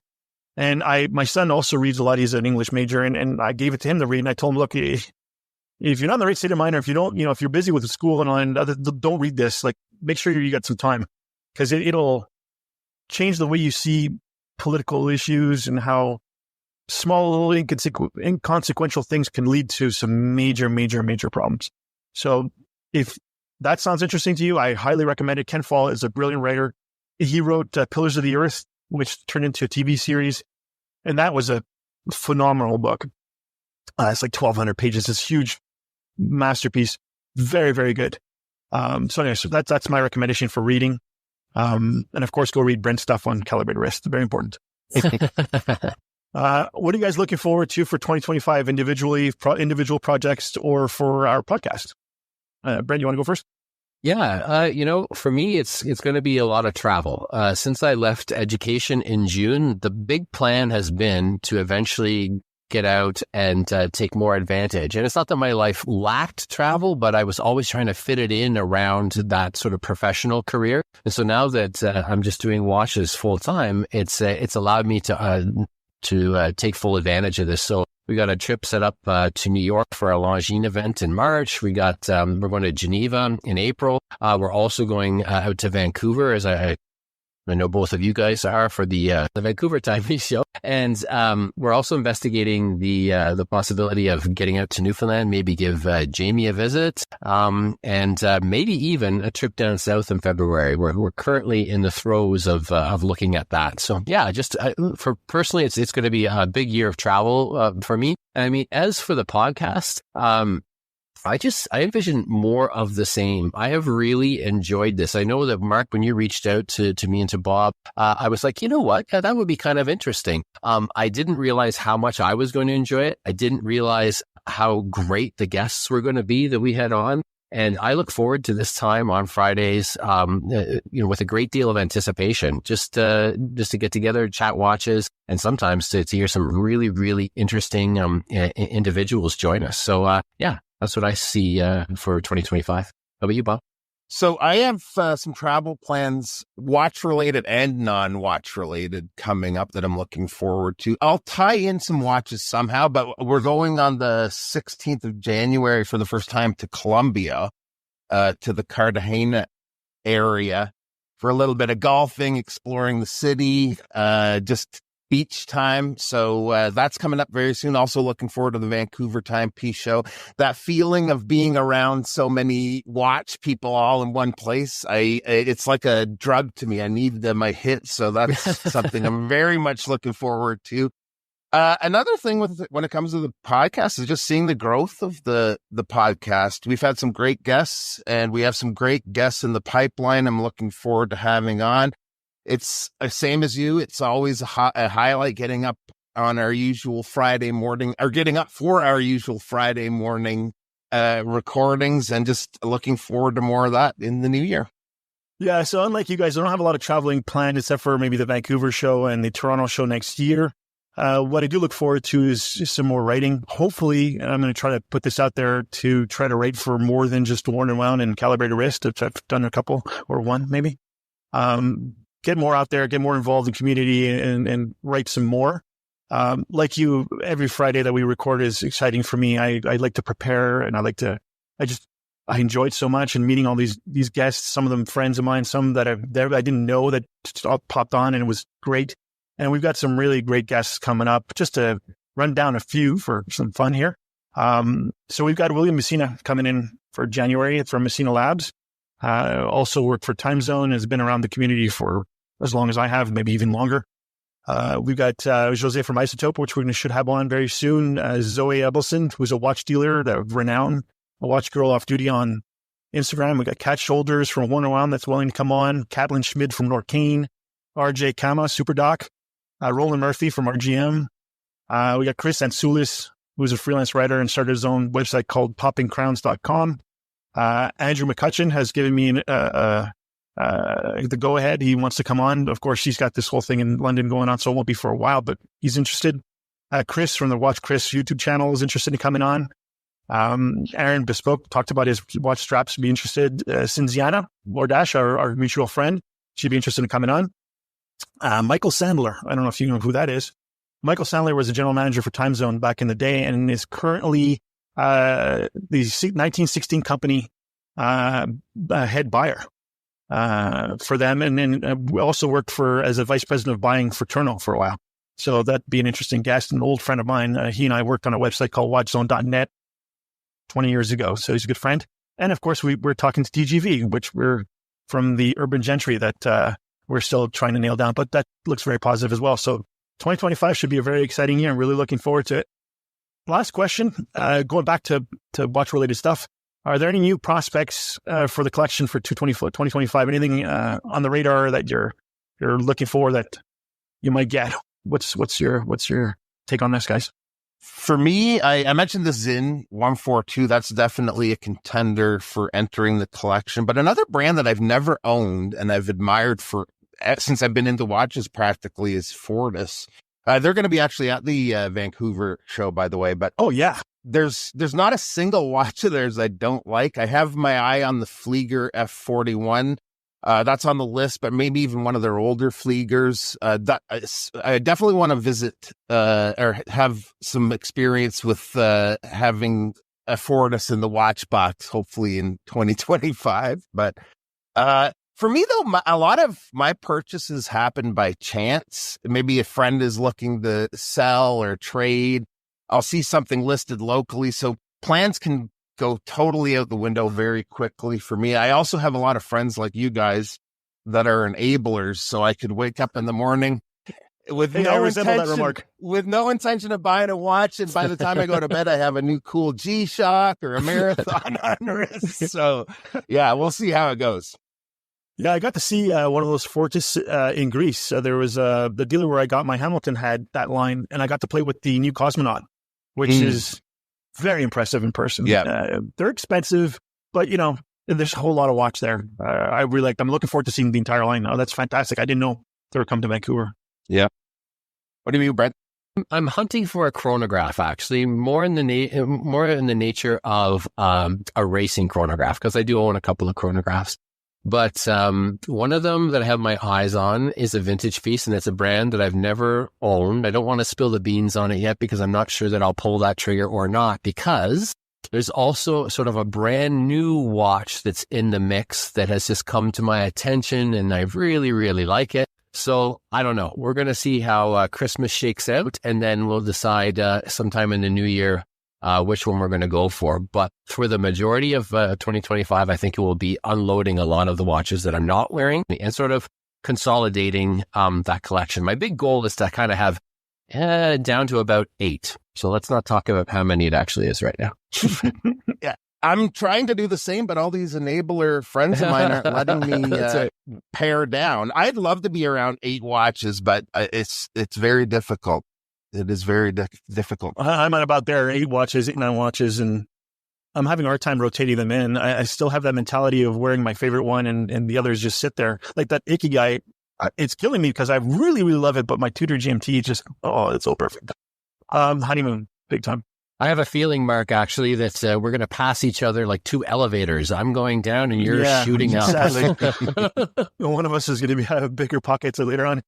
And my son also reads a lot. He's an English major, and I gave it to him to read. And I told him, look, if you're not in the right state of mind, or if you don't, if you're busy with school and other, don't read this. Like, make sure you got some time, because it'll change the way you see political issues and how small, inconsequential things can lead to some major, major, major problems. So if that sounds interesting to you, I highly recommend it. Ken Follett is a brilliant writer. He wrote Pillars of the Earth, which turned into a TV series. And that was a phenomenal book. It's like 1,200 pages. This huge masterpiece. Very, very good. So anyway, so that's my recommendation for reading. And of course, go read Brent's stuff on Calibrated Wrist. Very important. What are you guys looking forward to for 2025 individually, individual projects, or for our podcast? Brent, you want to go first? Yeah. For me, it's going to be a lot of travel. Since I left education in June, the big plan has been to eventually get out and take more advantage. And it's not that my life lacked travel, but I was always trying to fit it in around that sort of professional career. And so now that I'm just doing watches full time, it's allowed me to take full advantage of this. So we got a trip set up to New York for our Longines event in March. We're going to Geneva in April. We're also going out to Vancouver, as I know both of you guys are, for the Vancouver TV show. And we're also investigating the possibility of getting out to Newfoundland, maybe give Jamie a visit, and maybe even a trip down south in February. We're currently in the throes of looking at that. So yeah, for personally, it's going to be a big year of travel for me. And I mean, as for the podcast, I envision more of the same. I have really enjoyed this. I know that, Mark, when you reached out to me and to Bob, I was like, you know what? Yeah, that would be kind of interesting. I didn't realize how much I was going to enjoy it. I didn't realize how great the guests were going to be that we had on. And I look forward to this time on Fridays, with a great deal of anticipation, just to get together, chat watches, and sometimes to hear some really, really interesting individuals join us. So, that's what I see for 2025. How about you, Bob? So I have some travel plans, watch-related and non-watch-related, coming up that I'm looking forward to. I'll tie in some watches somehow, but we're going on the 16th of January for the first time to Colombia, to the Cartagena area for a little bit of golfing, exploring the city, just beach time. So that's coming up very soon. Also looking forward to the Vancouver Timepiece show. That feeling of being around so many watch people all in one place, it's like a drug to me. I need my hit. So that's something I'm very much looking forward to. Another thing when it comes to the podcast is just seeing the growth of the podcast. We've had some great guests, and we have some great guests in the pipeline I'm looking forward to having on. It's the same as you. It's always a highlight getting up on our usual Friday morning, or getting up for our usual Friday morning recordings, and just looking forward to more of that in the new year. Yeah, so unlike you guys, I don't have a lot of traveling planned except for maybe the Vancouver show and the Toronto show next year. What I do look forward to is just some more writing. Hopefully, I'm going to try to put this out there to try to write for more than just Worn and Wound and Calibrated Wrist, which I've done a couple, or one maybe. Get more out there, get more involved in community, and write some more. Like you, every Friday that we record is exciting for me. I like to prepare, and I enjoy it so much, and meeting all these guests, some of them friends of mine, some that I didn't know that popped on, and it was great. And we've got some really great guests coming up. Just to run down a few for some fun here. So we've got William Messina coming in for January from Messina Labs. Also worked for Time Zone, has been around the community for as long as I have, maybe even longer. We've got Jose from Isotope, which we should have on very soon. Zoe Ebelson, who's a watch dealer, that renowned, a watch girl off duty on Instagram. We got Kat Shoulders from Worn and Wound that's willing to come on. Katlin Schmid from Norcane. RJ Kama, Super Doc. Roland Murphy from RGM. We got Chris Ansoulis, who's a freelance writer and started his own website called poppingcrowns.com. Andrew McCutcheon has given me the go-ahead. He wants to come on. Of course, she's got this whole thing in London going on, so it won't be for a while, but he's interested. Chris from the Watch Chris YouTube channel is interested in coming on. Aaron Bespoke talked about his watch straps, be interested. Cinziana Lordash, our mutual friend, she'd be interested in coming on. Michael Sandler, I don't know if you know who that is. Michael Sandler was a general manager for Time Zone back in the day, and is currently the 1916 company head buyer for them, and then also worked as a vice president of buying for Turno for a while. So that'd be an interesting guest. An old friend of mine, he and I worked on a website called watchzone.net 20 years ago, so he's a good friend. And of course, we're talking to TGV, which we're from the urban gentry that we're still trying to nail down, but that looks very positive as well. So 2025 should be a very exciting year. I'm really looking forward to it. Last question, going back to watch-related stuff. Are there any new prospects for the collection for 2025? Anything on the radar that you're looking for that you might get? What's your take on this, guys? For me, I mentioned the Zinn 142. That's definitely a contender for entering the collection. But another brand that I've never owned and I've admired since I've been into watches practically is FOiS. They're going to be actually at the Vancouver show, by the way. But oh yeah, there's not a single watch of theirs I don't like. I have my eye on the Flieger F41. That's on the list, but maybe even one of their older Fliegers. I definitely want to visit or have some experience with having a FOiS in the watch box, hopefully in 2025. But for me, though, a lot of my purchases happen by chance. Maybe a friend is looking to sell or trade. I'll see something listed locally. So plans can go totally out the window very quickly for me. I also have a lot of friends like you guys that are enablers. So I could wake up in the morning with no intention of buying a watch. And by the time I go to bed, I have a new cool G-Shock or a Marathon on wrist. So yeah, we'll see how it goes. Yeah, I got to see one of those Fortis in Greece. There was the dealer where I got my Hamilton had that line, and I got to play with the new Cosmonaut, which is very impressive in person. Yeah. They're expensive, but there's a whole lot of watch there. I really like. I'm looking forward to seeing the entire line. Oh, that's fantastic. I didn't know they were coming to Vancouver. Yeah. What do you mean, Brent? I'm hunting for a chronograph, actually, more in the nature of a racing chronograph, because I do own a couple of chronographs. But one of them that I have my eyes on is a vintage piece, and it's a brand that I've never owned. I don't want to spill the beans on it yet because I'm not sure that I'll pull that trigger or not, because there's also sort of a brand new watch that's in the mix that has just come to my attention, and I really, really like it. So I don't know. We're going to see how Christmas shakes out, and then we'll decide sometime in the new year which one we're going to go for. But for the majority of 2025, I think it will be unloading a lot of the watches that I'm not wearing and sort of consolidating that collection. My big goal is to kind of have down to about 8. So let's not talk about how many it actually is right now. Yeah. I'm trying to do the same, but all these enabler friends of mine aren't letting me pare down. I'd love to be around 8 watches, but it's very difficult. It is very difficult. I'm at about there, 8 watches, 8, 9 watches, and I'm having a hard time rotating them in. I still have that mentality of wearing my favorite one and the others just sit there. Like that Ikigai, it's killing me because I really, really love it, but my Tudor GMT just, it's so perfect. Honeymoon, big time. I have a feeling, Mark, actually, that we're going to pass each other like 2 elevators. I'm going down and you're shooting up. One of us is going to have bigger pockets later on.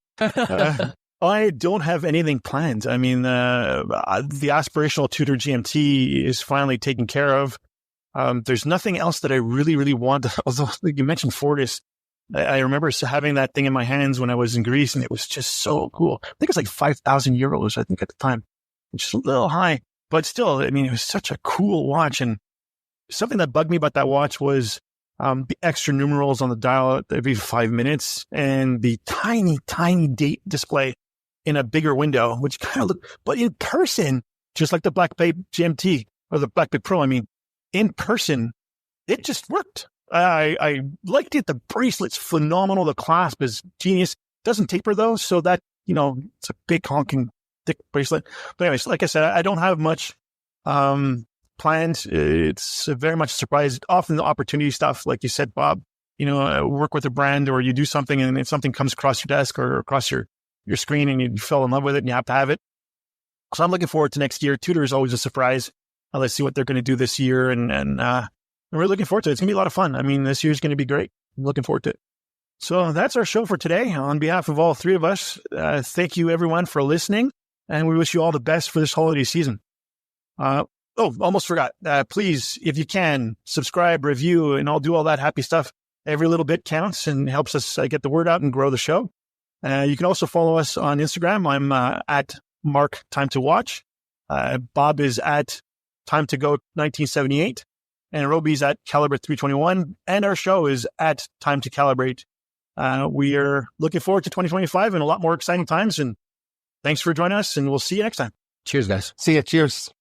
I don't have anything planned. I mean, the aspirational Tudor GMT is finally taken care of. There's nothing else that I really, really want. Although you mentioned FOiS, I remember having that thing in my hands when I was in Greece, and it was just so cool. I think it's like 5,000 euros, I think, at the time, which is a little high. But still, I mean, it was such a cool watch. And something that bugged me about that watch was the extra numerals on the dial every 5 minutes and the tiny, tiny date display in a bigger window, which kind of looked, but in person, just like the Black Bay GMT or the Black Bay Pro, I mean, in person, it just worked. I liked it. The bracelet's phenomenal. The clasp is genius. Doesn't taper though. So that, it's a big honking thick bracelet. But anyways, like I said, I don't have much planned. It's very much a surprise. Often the opportunity stuff, like you said, Bob, work with a brand or you do something and if something comes across your desk or across your screen and you fell in love with it and you have to have it. So I'm looking forward to next year. Tudor is always a surprise. Let's see what they're going to do this year. And I'm really looking forward to it. It's going to be a lot of fun. I mean, this year's going to be great. I'm looking forward to it. So that's our show for today. On behalf of all 3 of us, thank you everyone for listening. And we wish you all the best for this holiday season. Almost forgot. Please, if you can, subscribe, review, and I'll do all that happy stuff. Every little bit counts and helps us get the word out and grow the show. You can also follow us on Instagram. I'm at Mark Time to Watch. Bob is at Time to Go 1978. And Roby's at Calibrate 321. And our show is at Time to Calibrate. We are looking forward to 2025 and a lot more exciting times. And thanks for joining us, and we'll see you next time. Cheers, guys. See ya. Cheers.